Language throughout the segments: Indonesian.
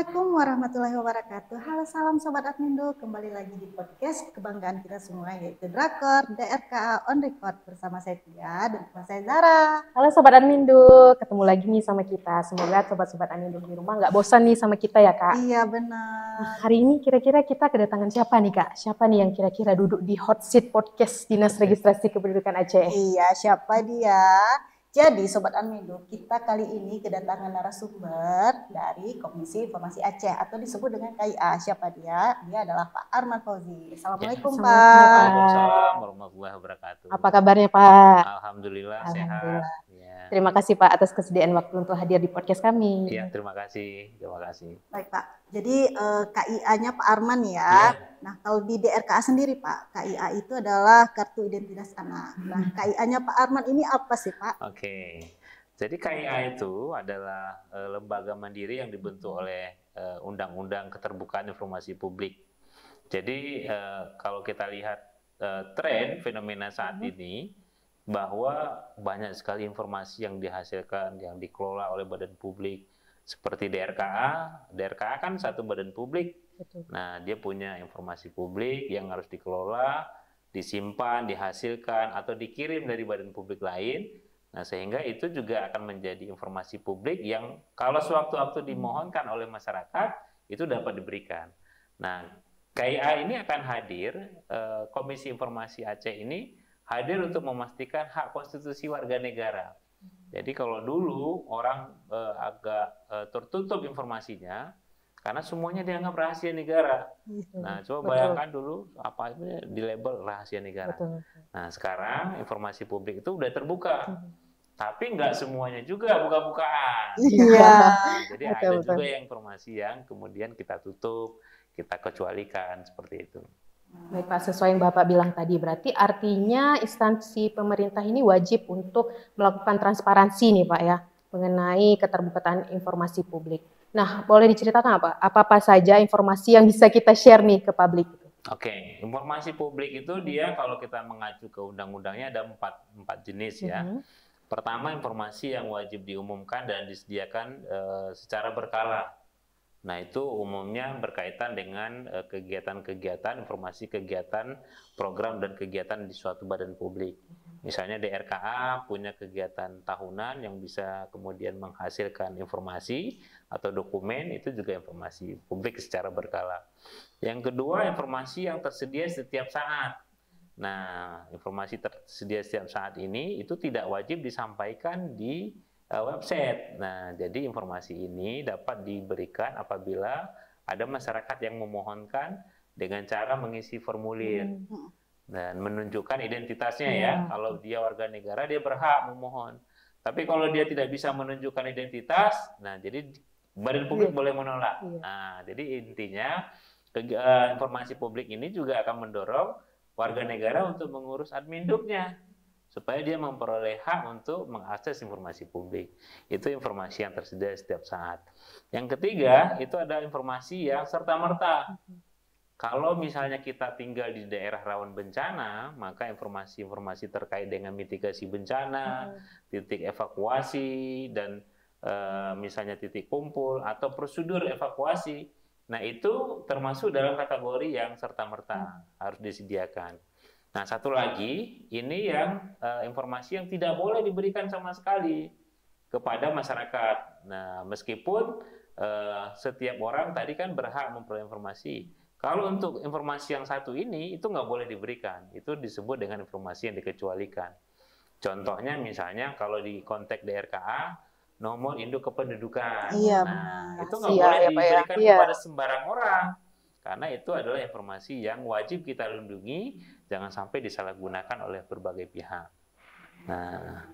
Assalamualaikum warahmatullahi wabarakatuh. Halo, salam Sobat Admindo. Kembali lagi di podcast kebanggaan kita semua, yaitu Drakor DRKA On Record. Bersama saya Tia dan teman saya Zara. Halo Sobat Admindo, ketemu lagi nih sama kita. Semoga Sobat-Sobat Admindo di rumah nggak bosan nih sama kita ya Kak. Iya Nah, benar. hari ini kira-kira kita kedatangan siapa nih Kak? Siapa nih yang kira-kira duduk di hot seat podcast Dinas Registrasi Kependudukan Aceh? Iya, siapa dia? Jadi Sobat Admindo, kita kali ini kedatangan narasumber dari Komisi Informasi Aceh atau disebut dengan KIA. Siapa dia? Dia adalah Pak Arman Fauzi. Assalamualaikum Assalamualaikum, Pak. Pak. Waalaikumsalam warahmatullahi wabarakatuh. Apa kabarnya Pak? Alhamdulillah, Alhamdulillah. sehat. Ya. Terima kasih Pak atas kesediaan waktu untuk hadir di podcast kami. Ya, terima kasih. Terima kasih. Baik Pak, jadi KIA-nya Pak Arman ya. Ya. Nah kalau di DRKA sendiri Pak, KIA itu adalah Kartu Identitas Anak. Nah KIA-nya Pak Arman ini apa sih Pak? Oke. Jadi KIA itu adalah lembaga mandiri yang dibentuk oleh Undang-Undang Keterbukaan Informasi Publik. Jadi kalau kita lihat tren fenomena saat ini, bahwa banyak sekali informasi yang dihasilkan, yang dikelola oleh badan publik, seperti DRKA. DRKA kan satu badan publik. Betul. Nah, dia punya informasi publik yang harus dikelola, disimpan, dihasilkan, atau dikirim dari badan publik lain. Nah, sehingga itu juga akan menjadi informasi publik yang kalau sewaktu-waktu dimohonkan oleh masyarakat, itu dapat diberikan. Nah, KIA ini akan hadir, Komisi Informasi Aceh ini hadir untuk memastikan hak konstitusi warga negara. Jadi kalau dulu orang agak tertutup informasinya, karena semuanya dianggap rahasia negara. Nah, coba bayangkan dulu apa itu di label rahasia negara. Betul. Nah, sekarang informasi publik itu udah terbuka. Tapi nggak semuanya juga buka-bukaan. Iya. Nah, jadi Betul, ada betul. juga yang informasi yang kemudian kita tutup, kita kecualikan seperti itu. Baik Pak, sesuai yang Bapak bilang tadi, berarti artinya instansi pemerintah ini wajib untuk melakukan transparansi nih Pak ya, mengenai keterbukaan informasi publik. Nah, boleh diceritakan apa saja informasi yang bisa kita share nih ke publik? Oke, informasi publik itu dia kalau kita mengacu ke undang-undangnya ada empat jenis ya. Pertama, informasi yang wajib diumumkan dan disediakan secara berkala. Nah, itu umumnya berkaitan dengan kegiatan-kegiatan, informasi kegiatan, program dan kegiatan di suatu badan publik. Misalnya DRKA punya kegiatan tahunan yang bisa kemudian menghasilkan informasi atau dokumen, itu juga informasi publik secara berkala. Yang kedua, informasi yang tersedia setiap saat. Nah, informasi tersedia setiap saat ini itu tidak wajib disampaikan di website. Nah, jadi informasi ini dapat diberikan apabila ada masyarakat yang memohonkan dengan cara mengisi formulir dan menunjukkan identitasnya ya. Kalau dia warga negara, dia berhak memohon. Tapi kalau dia tidak bisa menunjukkan identitas, nah jadi badan publik boleh menolak. Nah, jadi intinya informasi publik ini juga akan mendorong warga negara untuk mengurus adminduknya, supaya dia memperoleh hak untuk mengakses informasi publik. Itu informasi yang tersedia setiap saat. Yang ketiga, itu ada informasi yang serta-merta. Kalau misalnya kita tinggal di daerah rawan bencana, maka informasi-informasi terkait dengan mitigasi bencana, titik evakuasi, dan misalnya titik kumpul, atau prosedur evakuasi, nah itu termasuk dalam kategori yang serta-merta, harus disediakan. Nah, satu lagi, ini yang informasi yang tidak boleh diberikan sama sekali kepada masyarakat. Nah, meskipun setiap orang tadi kan berhak memperoleh informasi. Kalau untuk informasi yang satu ini, itu nggak boleh diberikan. Itu disebut dengan informasi yang dikecualikan. Contohnya misalnya kalau di konteks DRKA, nomor induk kependudukan. Iya, Nah, itu nggak Iya, boleh ya, Pak, ya. diberikan Iya. kepada sembarang orang. Karena itu adalah informasi yang wajib kita lindungi, jangan sampai disalahgunakan oleh berbagai pihak. Nah,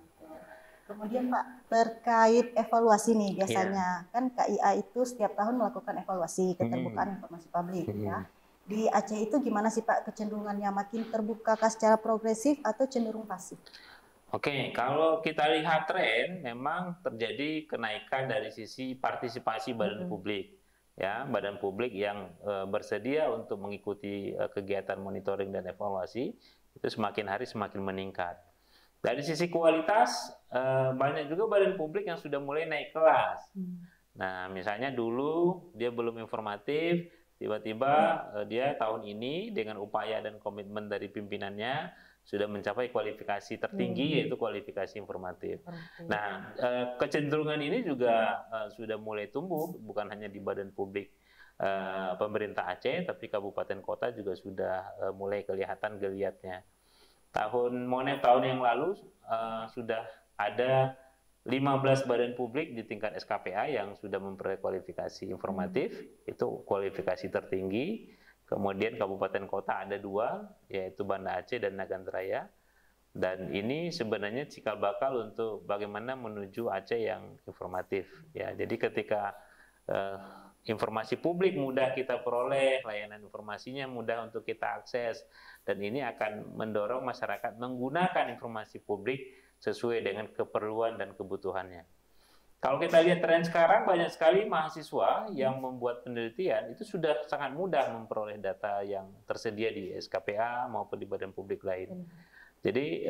Kemudian Pak, terkait evaluasi nih biasanya kan KIA itu setiap tahun melakukan evaluasi keterbukaan informasi publik ya. Di Aceh itu gimana sih Pak kecenderungannya, makin terbukakah secara progresif atau cenderung pasif? oke, kalau kita lihat tren, memang terjadi kenaikan dari sisi partisipasi badan publik. Ya, badan publik yang bersedia untuk mengikuti kegiatan monitoring dan evaluasi itu semakin hari semakin meningkat. Dari sisi kualitas, banyak juga badan publik yang sudah mulai naik kelas. Nah, misalnya dulu dia belum informatif, tiba-tiba dia tahun ini dengan upaya dan komitmen dari pimpinannya sudah mencapai kualifikasi tertinggi, yaitu kualifikasi informatif. Nah, kecenderungan ini juga sudah mulai tumbuh, bukan hanya di badan publik pemerintah Aceh, tapi kabupaten kota juga sudah mulai kelihatan geliatnya. Tahun Monef tahun yang lalu sudah ada 15 badan publik di tingkat SKPA yang sudah memperoleh kualifikasi informatif, itu kualifikasi tertinggi. Kemudian kabupaten kota ada 2, yaitu Banda Aceh dan Nagantraya. Dan ini sebenarnya cikal bakal untuk bagaimana menuju Aceh yang informatif. Ya, jadi ketika informasi publik mudah kita peroleh, layanan informasinya mudah untuk kita akses, dan ini akan mendorong masyarakat menggunakan informasi publik sesuai dengan keperluan dan kebutuhannya. Kalau kita lihat tren sekarang, banyak sekali mahasiswa yang membuat penelitian itu sudah sangat mudah memperoleh data yang tersedia di SKPA maupun di badan publik lain. Jadi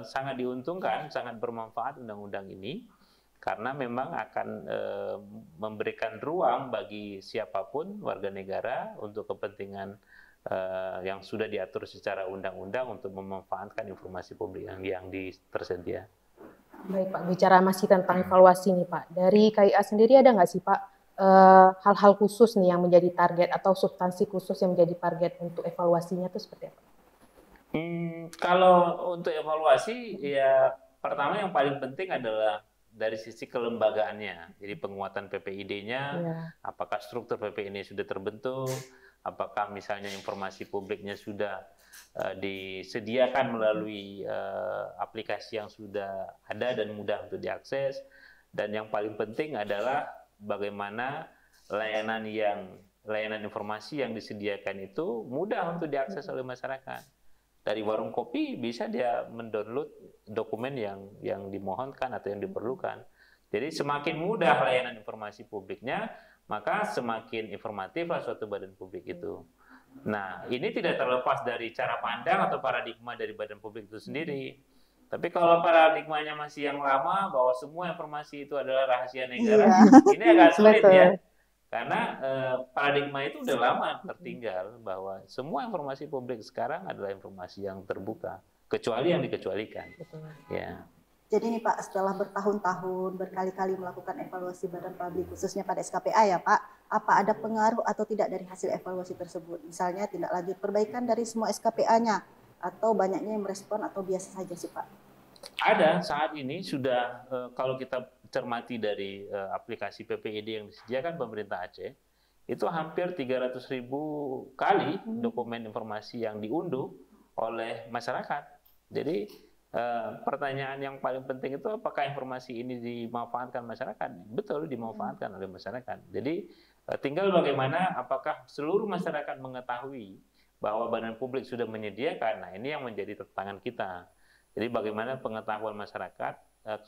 sangat diuntungkan, sangat bermanfaat undang-undang ini, karena memang akan memberikan ruang bagi siapapun warga negara untuk kepentingan yang sudah diatur secara undang-undang untuk memanfaatkan informasi publik yang tersedia. Baik Pak, bicara masih tentang evaluasi nih Pak, dari KIA sendiri ada nggak sih Pak hal-hal khusus nih yang menjadi target atau substansi khusus yang menjadi target untuk evaluasinya itu seperti apa? Kalau untuk evaluasi, ya pertama yang paling penting adalah dari sisi kelembagaannya. Jadi penguatan PPID-nya, apakah struktur PPID sudah terbentuk, apakah misalnya informasi publiknya sudah disediakan melalui aplikasi yang sudah ada dan mudah untuk diakses. Dan yang paling penting adalah bagaimana layanan informasi yang disediakan itu mudah untuk diakses oleh masyarakat. Dari warung kopi bisa dia mendownload dokumen yang dimohonkan atau yang diperlukan. Jadi semakin mudah layanan informasi publiknya, maka semakin informatiflah suatu badan publik itu. Nah, ini tidak terlepas dari cara pandang atau paradigma dari badan publik itu sendiri. Tapi kalau paradigmanya masih yang lama, bahwa semua informasi itu adalah rahasia negara, ini agak sulit ya. Karena paradigma itu udah lama tertinggal, bahwa semua informasi publik sekarang adalah informasi yang terbuka, kecuali yang dikecualikan. Ya. Jadi nih Pak, setelah bertahun-tahun berkali-kali melakukan evaluasi badan publik khususnya pada SKPA ya Pak, apa ada pengaruh atau tidak dari hasil evaluasi tersebut? Misalnya tindak lanjut perbaikan dari semua SKPA-nya atau banyaknya yang merespon atau biasa saja sih Pak? Ada, saat ini sudah kalau kita cermati dari aplikasi PPID yang disediakan pemerintah Aceh, itu hampir 300.000 kali dokumen informasi yang diunduh oleh masyarakat. Jadi pertanyaan yang paling penting itu apakah informasi ini dimanfaatkan masyarakat? Betul, dimanfaatkan oleh masyarakat. Jadi tinggal bagaimana apakah seluruh masyarakat mengetahui bahwa badan publik sudah menyediakan. Nah, ini yang menjadi tantangan kita. Jadi bagaimana pengetahuan masyarakat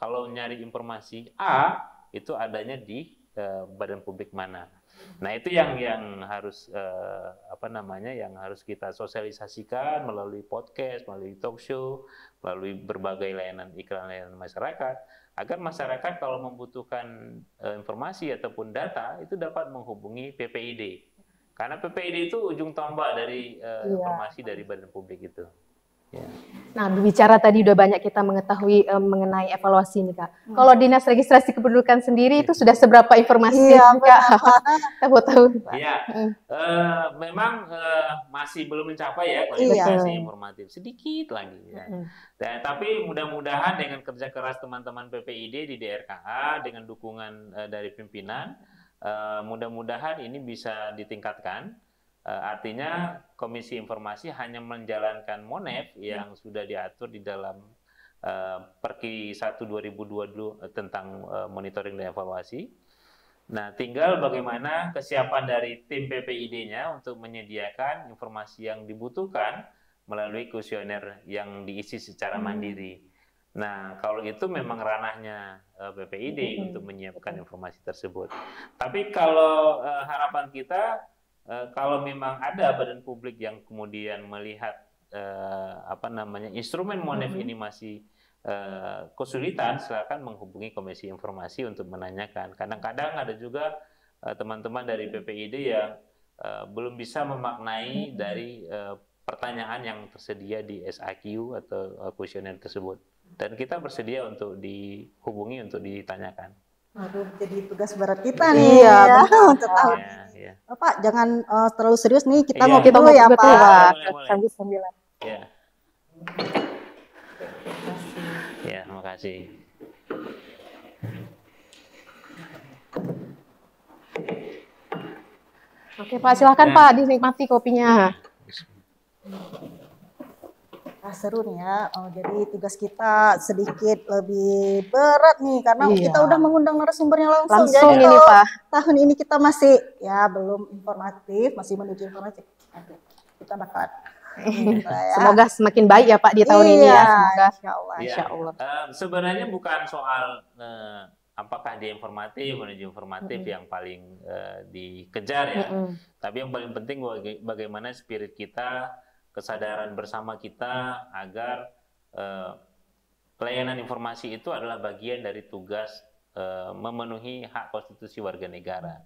kalau nyari informasi A itu adanya di badan publik mana. Nah, itu yang harus yang harus kita sosialisasikan melalui podcast, melalui talk show, melalui berbagai layanan iklan layanan masyarakat, agar masyarakat kalau membutuhkan informasi ataupun data itu dapat menghubungi PPID. Karena PPID itu ujung tombak dari informasi dari badan publik itu. Ya. Nah, bicara tadi udah banyak kita mengetahui mengenai evaluasi nih Kak. Kalau Dinas Registrasi Kependudukan sendiri itu sudah seberapa informasi Kak? Kita mau tahu. Iya, memang masih belum mencapai ya kualifikasi informatif, sedikit lagi. Ya. Dan, tapi mudah-mudahan dengan kerja keras teman-teman PPID di DRKA dengan dukungan dari pimpinan, mudah-mudahan ini bisa ditingkatkan. Artinya Komisi Informasi hanya menjalankan Monef yang sudah diatur di dalam Perki 1 2022 tentang monitoring dan evaluasi. Nah, tinggal bagaimana kesiapan dari tim PPID-nya untuk menyediakan informasi yang dibutuhkan melalui kuesioner yang diisi secara mandiri. Nah, kalau itu memang ranahnya PPID untuk menyiapkan informasi tersebut. Tapi kalau harapan kita, kalau memang ada badan publik yang kemudian melihat instrumen Monef ini masih kesulitan, silakan menghubungi Komisi Informasi untuk menanyakan. Kadang-kadang ada juga teman-teman dari PPID yang belum bisa memaknai dari pertanyaan yang tersedia di SAQ atau kuesioner tersebut. Dan kita bersedia untuk dihubungi untuk ditanyakan. Aduh, jadi tugas berat kita nih ya untuk tahun ini. Ya. Pak, jangan terlalu serius nih, kita Iya. ngopi dulu ya, Pak. Boleh. Sambil-sambilan. Ya. Ya, terima kasih. Oke Pak, silakan Pak, dinikmati kopinya. Nah, seru nih ya. Jadi tugas kita sedikit lebih berat nih karena kita udah mengundang narasumbernya langsung. Jadi ini Pak. Tahun ini kita masih ya belum informatif, masih menuju informatif. Kita bakal. Semoga semakin baik ya Pak di tahun ini ya. Semoga. Insya Allah. Sebenarnya bukan soal apakah dia informatif menuju informatif yang paling dikejar ya. Tapi yang paling penting bagaimana spirit kita, kesadaran bersama kita agar pelayanan informasi itu adalah bagian dari tugas memenuhi hak konstitusi warga negara.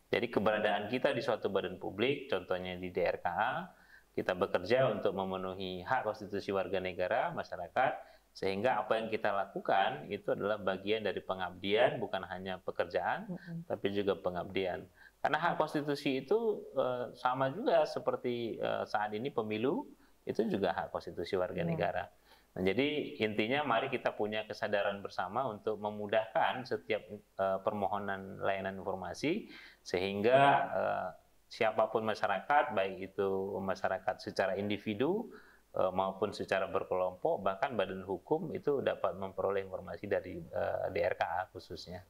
Jadi keberadaan kita di suatu badan publik, contohnya di DRKA, kita bekerja untuk memenuhi hak konstitusi warga negara, masyarakat, sehingga apa yang kita lakukan itu adalah bagian dari pengabdian, bukan hanya pekerjaan, tapi juga pengabdian. Karena hak konstitusi itu sama juga seperti saat ini pemilu, itu juga hak konstitusi warga negara. Nah, jadi intinya mari kita punya kesadaran bersama untuk memudahkan setiap permohonan layanan informasi, sehingga siapapun masyarakat, baik itu masyarakat secara individu maupun secara berkelompok, bahkan badan hukum itu dapat memperoleh informasi dari DRKA khususnya.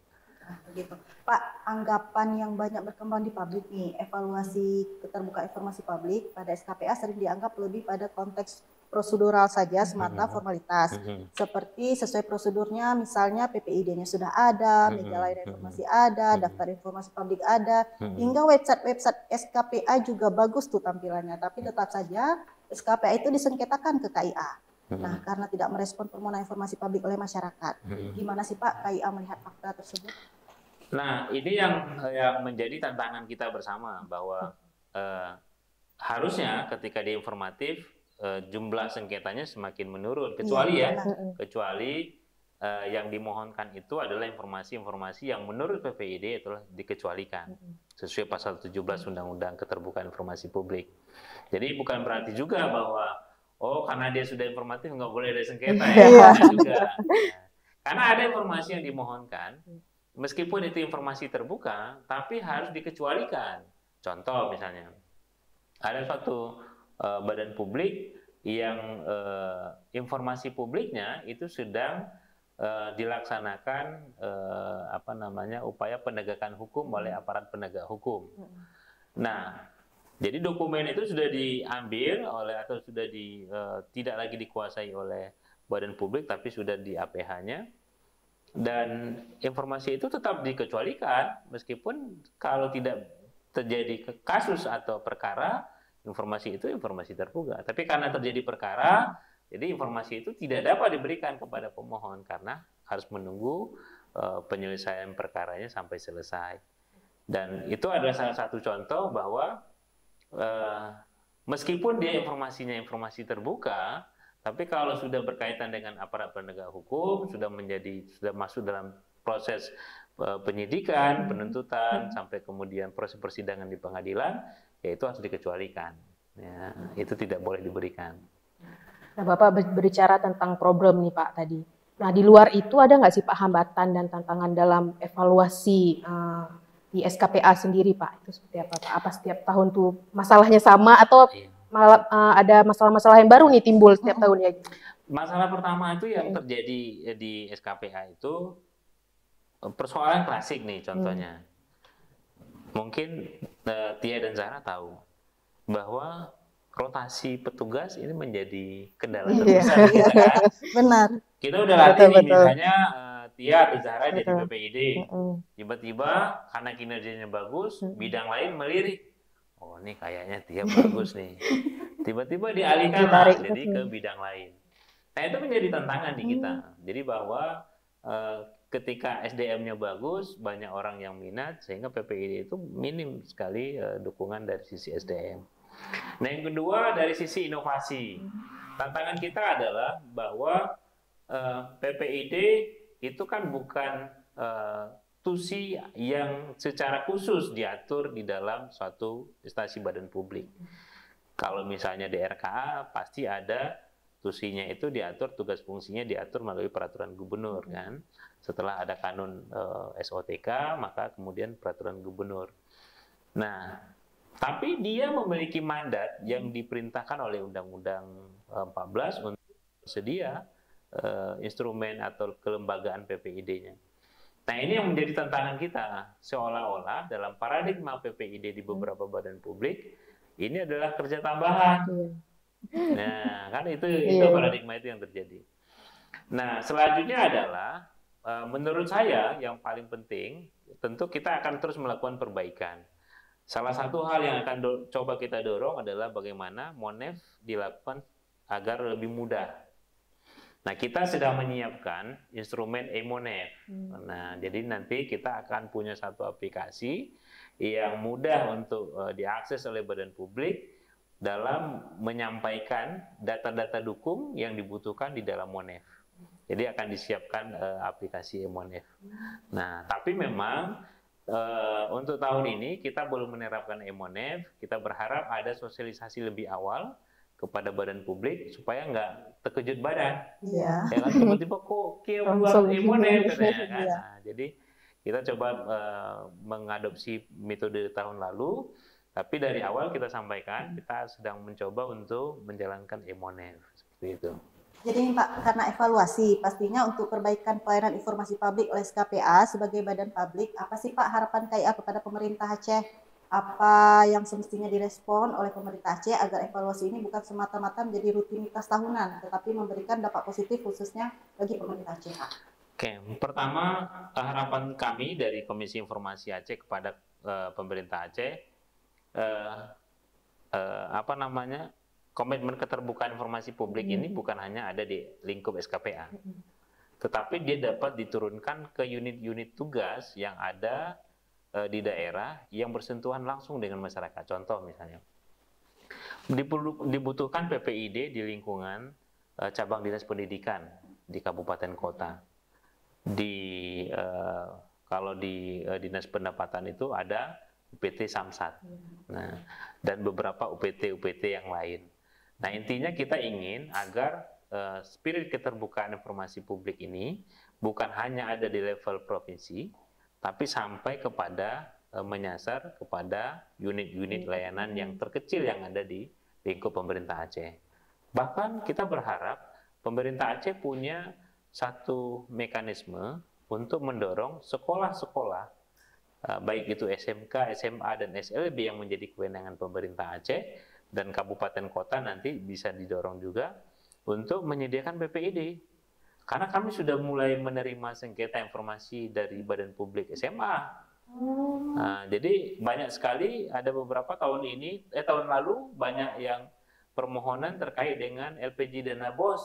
Begitu. Pak, anggapan yang banyak berkembang di publik nih, evaluasi keterbukaan informasi publik pada SKPA sering dianggap lebih pada konteks prosedural saja, semata formalitas. Seperti sesuai prosedurnya, misalnya PPID-nya sudah ada, media layanan informasi ada, daftar informasi publik ada, hingga website SKPA juga bagus tuh tampilannya, tapi tetap saja SKPA itu disengketakan ke KIA. Nah, karena tidak merespon permohonan informasi publik oleh masyarakat. Gimana sih Pak KIA melihat fakta tersebut? Nah, ini yang menjadi tantangan kita bersama, bahwa harusnya ketika di informatif jumlah sengketanya semakin menurun, kecuali yang dimohonkan itu adalah informasi-informasi yang menurut PPID itulah dikecualikan sesuai pasal 17 Undang-Undang Keterbukaan Informasi Publik. Jadi bukan berarti juga bahwa karena dia sudah informatif nggak boleh ada sengketa ya, juga. Karena ada informasi yang dimohonkan, meskipun itu informasi terbuka, tapi harus dikecualikan. Contoh misalnya, ada suatu badan publik yang informasi publiknya itu sedang dilaksanakan upaya penegakan hukum oleh aparat penegak hukum. Nah, jadi dokumen itu sudah diambil atau sudah tidak lagi dikuasai oleh badan publik, tapi sudah di APH-nya. Dan informasi itu tetap dikecualikan, meskipun kalau tidak terjadi kasus atau perkara, informasi itu informasi terbuka. Tapi karena terjadi perkara, jadi informasi itu tidak dapat diberikan kepada pemohon karena harus menunggu penyelesaian perkaranya sampai selesai. Dan itu adalah salah satu contoh bahwa meskipun dia informasinya informasi terbuka, tapi kalau sudah berkaitan dengan aparat penegak hukum, sudah masuk dalam proses penyidikan, penuntutan, sampai kemudian proses persidangan di pengadilan, ya itu harus dikecualikan. Ya, itu tidak boleh diberikan. Nah, Bapak berbicara tentang problem nih Pak tadi. Nah, di luar itu ada nggak sih Pak hambatan dan tantangan dalam evaluasi di SKPA sendiri Pak? Itu seperti apa Pak? Apa setiap tahun tuh masalahnya sama atau malah ada masalah-masalah yang baru nih timbul setiap tahun ya? Masalah pertama itu yang terjadi di SKPA itu persoalan klasik nih contohnya. Mungkin Tia dan Zahra tahu bahwa rotasi petugas ini menjadi kendala terbesar. Benar. Kita udah latih nih, misalnya Tia atau Zahra jadi PPID, tiba-tiba karena kinerjanya bagus, bidang lain melirik. Oh, ini kayaknya Tia bagus nih. Tiba-tiba dialihkan jadi ke bidang lain. Nah, itu menjadi tantangan di kita. Jadi bahwa ketika SDM-nya bagus, banyak orang yang minat, sehingga PPID itu minim sekali dukungan dari sisi SDM. Nah, yang kedua dari sisi inovasi. Tantangan kita adalah bahwa PPID itu kan bukan tusi yang secara khusus diatur di dalam suatu instansi badan publik. Kalau misalnya di RKA pasti ada tusinya, itu diatur, tugas fungsinya diatur melalui peraturan gubernur kan. Setelah ada kanun SOTK, maka kemudian peraturan gubernur. Nah, tapi dia memiliki mandat yang diperintahkan oleh Undang-Undang 14 untuk bersedia instrumen atau kelembagaan PPID-nya. Nah, ini yang menjadi tantangan kita. Seolah-olah dalam paradigma PPID di beberapa badan publik, ini adalah kerja tambahan. Nah, kan itu paradigma itu yang terjadi. Nah, selanjutnya adalah, menurut saya yang paling penting, tentu kita akan terus melakukan perbaikan. Salah satu hal yang akan coba kita dorong adalah bagaimana Monef dilakukan agar lebih mudah. Nah, kita sedang menyiapkan instrumen e-Monef. Nah, jadi nanti kita akan punya satu aplikasi yang mudah untuk diakses oleh badan publik dalam menyampaikan data-data dukung yang dibutuhkan di dalam Monef. Jadi akan disiapkan aplikasi e-Monef. Nah, tapi memang untuk tahun ini kita belum menerapkan e-Monef. Kita berharap ada sosialisasi lebih awal kepada badan publik supaya nggak terkejut badan. Ya kan, tiba-tiba kok buat e-Monef katanya kan. Nah, jadi kita coba mengadopsi metode tahun lalu, tapi dari awal kita sampaikan kita sedang mencoba untuk menjalankan e-Monef seperti itu. Jadi Pak, karena evaluasi pastinya untuk perbaikan pelayanan informasi publik oleh SKPA sebagai badan publik, apa sih Pak harapan KIA kepada pemerintah Aceh? Apa yang semestinya direspon oleh pemerintah Aceh agar evaluasi ini bukan semata-mata menjadi rutinitas tahunan, tetapi memberikan dampak positif khususnya bagi pemerintah Aceh? Oke, pertama harapan kami dari Komisi Informasi Aceh kepada pemerintah Aceh, komitmen keterbukaan informasi publik ini bukan hanya ada di lingkup SKPA, tetapi dia dapat diturunkan ke unit-unit tugas yang ada di daerah yang bersentuhan langsung dengan masyarakat. Contoh misalnya, dibutuhkan PPID di lingkungan cabang dinas pendidikan di kabupaten kota. Kalau di dinas pendapatan itu ada UPT Samsat, nah, dan beberapa UPT yang lain. Nah, intinya kita ingin agar spirit keterbukaan informasi publik ini bukan hanya ada di level provinsi, tapi sampai kepada menyasar kepada unit-unit layanan yang terkecil yang ada di lingkup pemerintah Aceh. Bahkan kita berharap pemerintah Aceh punya satu mekanisme untuk mendorong sekolah-sekolah, baik itu SMK, SMA, dan SLB yang menjadi kewenangan pemerintah Aceh, dan kabupaten kota nanti bisa didorong juga untuk menyediakan PPID. Karena kami sudah mulai menerima sengketa informasi dari Badan Publik SMA. Nah, jadi banyak sekali, ada beberapa tahun lalu banyak yang permohonan terkait dengan LPG dana BOS.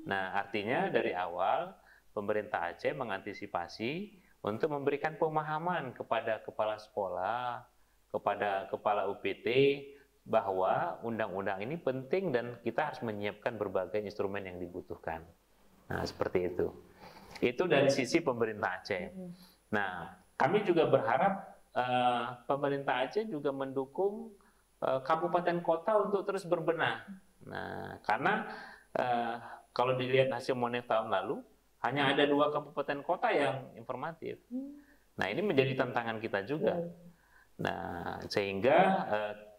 Nah, artinya dari awal pemerintah Aceh mengantisipasi untuk memberikan pemahaman kepada kepala sekolah, kepada kepala UPT, bahwa undang-undang ini penting dan kita harus menyiapkan berbagai instrumen yang dibutuhkan. Nah, seperti itu. Itu dari sisi pemerintah Aceh. Nah, kami juga berharap pemerintah Aceh juga mendukung kabupaten kota untuk terus berbenah. Nah, karena kalau dilihat hasil Monef tahun lalu, hanya ada 2 kabupaten kota yang informatif. Nah, ini menjadi tantangan kita juga. Nah, sehingga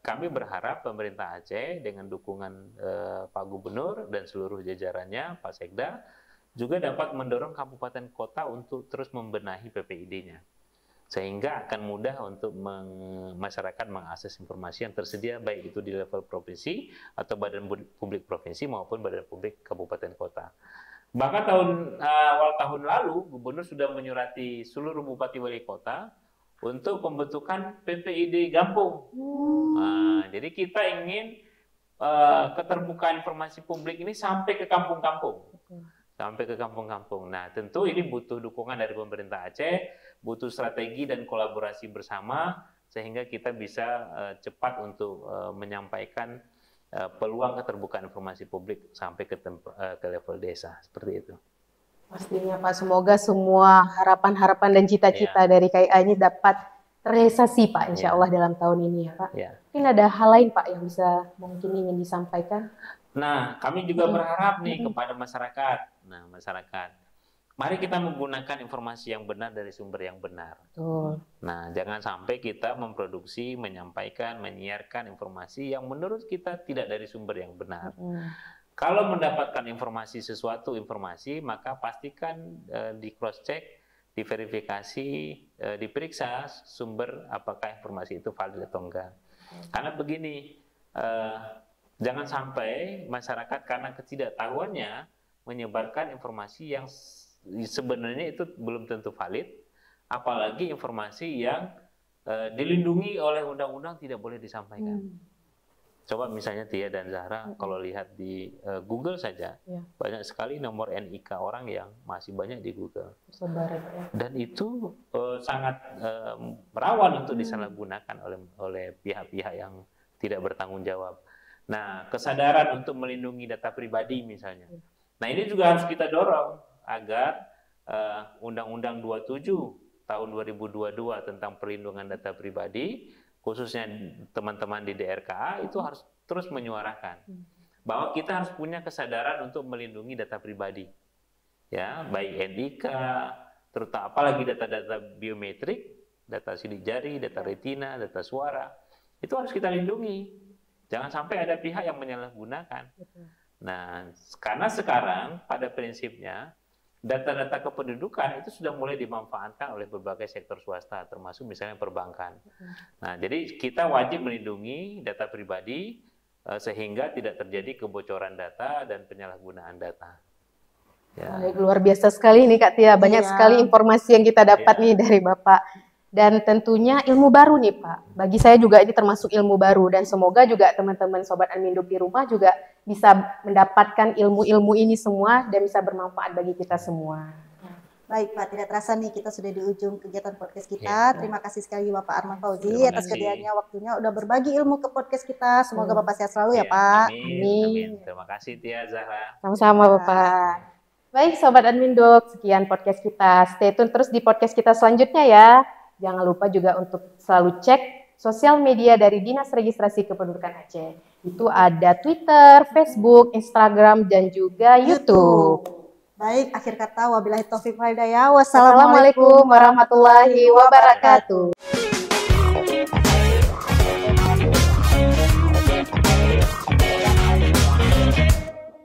kami berharap pemerintah Aceh dengan dukungan Pak Gubernur dan seluruh jajarannya, Pak Sekda, juga dapat mendorong kabupaten kota untuk terus membenahi PPID-nya. Sehingga akan mudah untuk masyarakat mengakses informasi yang tersedia, baik itu di level provinsi atau badan publik provinsi maupun badan publik kabupaten kota. Bahkan awal tahun lalu, Gubernur sudah menyurati seluruh bupati wali kota untuk pembentukan PPID Gampung. Nah, jadi kita ingin keterbukaan informasi publik ini sampai ke kampung-kampung. Sampai ke kampung-kampung. Nah, tentu ini butuh dukungan dari pemerintah Aceh, butuh strategi dan kolaborasi bersama, sehingga kita bisa cepat untuk menyampaikan peluang keterbukaan informasi publik sampai ke level desa. Seperti itu. Pastinya Pak, semoga semua harapan-harapan dan cita-cita dari KIA ini dapat terrealisasi Pak, insya Allah dalam tahun ini ya Pak. Mungkin ada hal lain Pak yang bisa mungkin ingin disampaikan? Nah, kami juga berharap nih kepada masyarakat. Nah, masyarakat, mari kita menggunakan informasi yang benar dari sumber yang benar. Nah, jangan sampai kita memproduksi, menyampaikan, menyiarkan informasi yang menurut kita tidak dari sumber yang benar. Kalau mendapatkan sesuatu informasi, maka pastikan di cross check, diverifikasi, diperiksa sumber apakah informasi itu valid atau enggak. Karena begini, jangan sampai masyarakat karena ketidaktahuannya menyebarkan informasi yang sebenarnya itu belum tentu valid, apalagi informasi yang dilindungi oleh undang-undang tidak boleh disampaikan. Coba misalnya Tia dan Zahra, kalau lihat di Google saja, banyak sekali nomor NIK orang yang masih banyak di Google. Dan itu sangat rawan untuk disalahgunakan oleh pihak-pihak yang tidak bertanggung jawab. Nah, kesadaran untuk melindungi data pribadi misalnya. Nah, ini juga harus kita dorong agar Undang-Undang 27 tahun 2022 tentang perlindungan data pribadi, khususnya teman-teman di DRKA itu harus terus menyuarakan bahwa kita harus punya kesadaran untuk melindungi data pribadi, ya, baik NIK, terutama apalagi data-data biometrik, data sidik jari, data retina, data suara, itu harus kita lindungi. Jangan sampai ada pihak yang menyalahgunakan. Nah, karena sekarang pada prinsipnya data-data kependudukan itu sudah mulai dimanfaatkan oleh berbagai sektor swasta, termasuk misalnya perbankan. Nah, jadi kita wajib melindungi data pribadi sehingga tidak terjadi kebocoran data dan penyalahgunaan data. Baik, luar biasa sekali nih Kak Tia, banyak sekali informasi yang kita dapat nih dari Bapak. Dan tentunya ilmu baru nih Pak. Bagi saya juga ini termasuk ilmu baru, dan semoga juga teman-teman Sobat Adminduk di rumah juga bisa mendapatkan ilmu-ilmu ini semua dan bisa bermanfaat bagi kita semua. Baik Pak, tidak terasa nih kita sudah di ujung kegiatan podcast kita. Terima kasih sekali Bapak Arman Fauzi atas kehadirannya, waktunya udah berbagi ilmu ke podcast kita. Semoga Bapak sehat selalu ya Pak. Amin. Terima kasih Tia, Zahra. Sama-sama Bapak. Baik Sobat Adminduk, sekian podcast kita. Stay tune terus di podcast kita selanjutnya ya. Jangan lupa juga untuk selalu cek sosial media dari Dinas Registrasi Kependudukan Aceh. Itu ada Twitter, Facebook, Instagram, dan juga YouTube. Baik, akhir kata wabillahi taufiq wal hidayah. Wassalamualaikum Wassalamualaikum warahmatullahi wabarakatuh.